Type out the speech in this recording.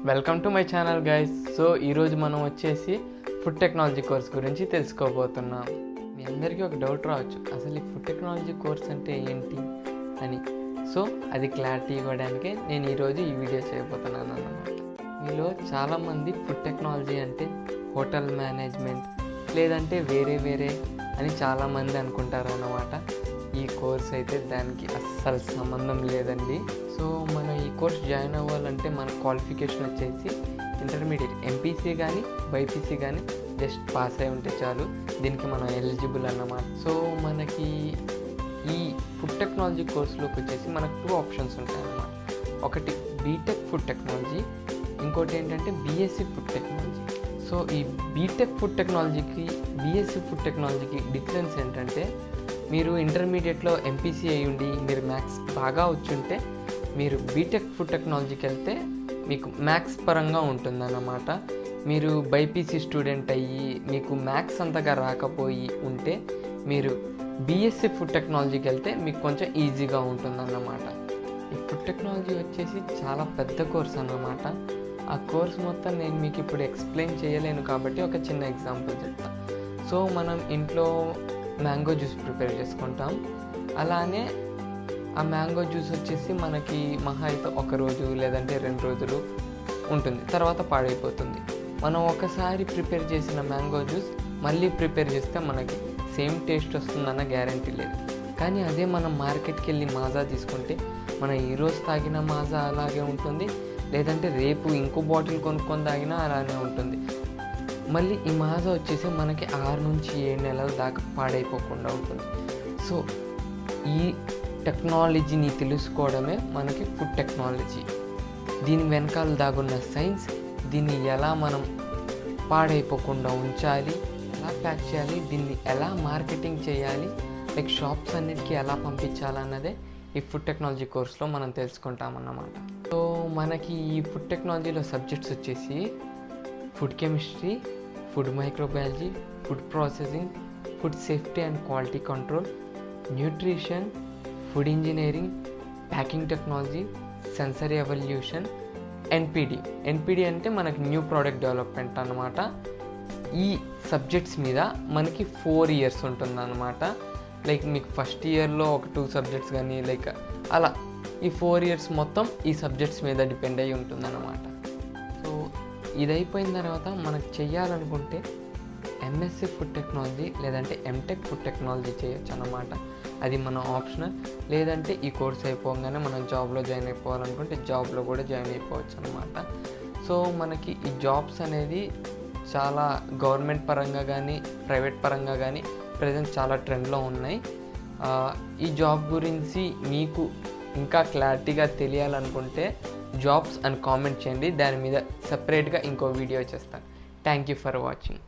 Welcome to my channel guys. So ఈరోజు మనం వచ్చేసి ఫుడ్ టెక్నాలజీ కోర్స్ గురించి తెలుసుకోబోతున్నాం. మీ అందరికీ ఒక డౌట్ రావచ్చు, అసలు ఈ ఫుడ్ టెక్నాలజీ కోర్స్ అంటే ఏంటి అని. సో అది క్లారిటీ ఇవ్వడానికే నేను ఈరోజు ఈ వీడియో చేయబోతున్నాను అన్నమాట. మీలో చాలామంది ఫుడ్ టెక్నాలజీ అంటే హోటల్ మేనేజ్మెంట్ లేదంటే వేరే అని చాలామంది అనుకుంటారు అన్నమాట. ఈ కోర్స్ అయితే దానికి అస్సలు సంబంధం లేదండి. సో మనం ఈ కోర్స్ జాయిన్ అవ్వాలంటే మన క్వాలిఫికేషన్ వచ్చేసి ఇంటర్మీడియట్ ఎంపీసీ కానీ బైపీసీ కానీ జస్ట్ పాస్ అయి ఉంటే చాలు, దీనికి మనం ఎలిజిబుల్ అన్నమాట. సో మనకి ఈ ఫుడ్ టెక్నాలజీ కోర్సులోకి వచ్చేసి మనకు 2 ఆప్షన్స్ ఉంటాయి అన్నమాట. ఒకటి బీటెక్ ఫుడ్ టెక్నాలజీ, ఇంకోటి ఏంటంటే బీఎస్సీ ఫుడ్ టెక్నాలజీ. సో ఈ బీటెక్ ఫుడ్ టెక్నాలజీకి బీఎస్సీ ఫుడ్ టెక్నాలజీకి డిఫరెన్స్ ఏంటంటే, మీరు ఇంటర్మీడియట్లో ఎంపీసీ అయ్యి ఉండి మీరు మ్యాథ్స్ బాగా వచ్చుంటే మీరు బీటెక్ ఫుడ్ టెక్నాలజీకి వెళ్తే మీకు మ్యాథ్స్ పరంగా ఉంటుందన్నమాట. మీరు బైపీసీ స్టూడెంట్ అయ్యి మీకు మ్యాథ్స్ అంతగా రాకపోయి ఉంటే మీరు బీఎస్సీ ఫుడ్ టెక్నాలజీకి వెళ్తే మీకు కొంచెం ఈజీగా ఉంటుందన్నమాట. ఈ ఫుడ్ టెక్నాలజీ వచ్చేసి చాలా పెద్ద కోర్స్ అన్నమాట. ఆ కోర్స్ మొత్తం నేను మీకు ఇప్పుడు ఎక్స్ప్లెయిన్ చేయలేను కాబట్టి ఒక చిన్న ఎగ్జాంపుల్ చెప్తాను. సో మనం ఇంట్లో మ్యాంగో జ్యూస్ ప్రిపేర్ చేసుకుంటాం. అలానే ఆ మ్యాంగో జ్యూస్ వచ్చేసి మనకి మహా అయితే 1 రోజు లేదంటే 2 రోజులు ఉంటుంది, తర్వాత పాడైపోతుంది. మనం ఒకసారి ప్రిపేర్ చేసిన మ్యాంగో జ్యూస్ మళ్ళీ ప్రిపేర్ చేస్తే మనకి సేమ్ టేస్ట్ వస్తుందన్న గ్యారంటీ లేదు. కానీ అదే మనం మార్కెట్కి వెళ్ళి మాజా తీసుకుంటే మనం ఈరోజు తాగిన మాజా అలాగే ఉంటుంది, లేదంటే రేపు ఇంకో బాటిల్ కొనుక్కొని తాగినా అలానే ఉంటుంది. మళ్ళీ ఈ మాజా వచ్చేసి మనకి 6 నుంచి 7 నెలల దాకా పాడైపోకుండా ఉంటుంది. సో ఈ టెక్నాలజీని తెలుసుకోవడమే మనకి ఫుడ్ టెక్నాలజీ. దీని వెనకాల దాగున్న సైన్స్, దీన్ని ఎలా మనం పాడైపోకుండా ఉంచాలి, ఎలా ప్యాక్ చేయాలి, దీన్ని ఎలా మార్కెటింగ్ చేయాలి, లైక్ షాప్స్ అన్నిటికీ ఎలా పంపించాలన్నదే ఈ ఫుడ్ టెక్నాలజీ కోర్స్లో మనం తెలుసుకుంటామన్నమాట. సో మనకి ఈ ఫుడ్ టెక్నాలజీలో సబ్జెక్ట్స్ వచ్చేసి food chemistry, food microbiology, food processing, food safety and quality control, nutrition, food engineering, packing technology, sensory evolution, ఎన్పిడి అంటే మనకి న్యూ ప్రోడక్ట్ డెవలప్మెంట్ అన్నమాట. ఈ సబ్జెక్ట్స్ మీద మనకి 4 ఇయర్స్ ఉంటుందన్నమాట. లైక్ మీకు ఫస్ట్ ఇయర్లో ఒక 2 సబ్జెక్ట్స్ కానీ లైక్ అలా ఈ 4 ఇయర్స్ మొత్తం ఈ సబ్జెక్ట్స్ మీద డిపెండ్ అయ్యి ఉంటుందన్నమాట. సో ఇది అయిపోయిన తర్వాత మనకు చెయ్యాలనుకుంటే ఎంఎస్సీ ఫుడ్ టెక్నాలజీ లేదంటే ఎంటెక్ ఫుడ్ టెక్నాలజీ చేయొచ్చు అన్నమాట. అది మన ఆప్షనల్. లేదంటే ఈ కోర్స్ అయిపోగానే మనం జాబ్లో జాయిన్ అయిపోవాలనుకుంటే జాబ్లో కూడా జాయిన్ అయిపోవచ్చు అనమాట. సో మనకి ఈ జాబ్స్ అనేది చాలా గవర్నమెంట్ పరంగా కానీ ప్రైవేట్ పరంగా కానీ ప్రజెంట్ చాలా ట్రెండ్లో ఉన్నాయి. ఈ జాబ్ గురించి మీకు ఇంకా క్లారిటీగా తెలియాలనుకుంటే జాబ్స్ అని కామెంట్ చేయండి, దాని మీద సపరేట్గా ఇంకో వీడియో చేస్తాను. Thank you for watching.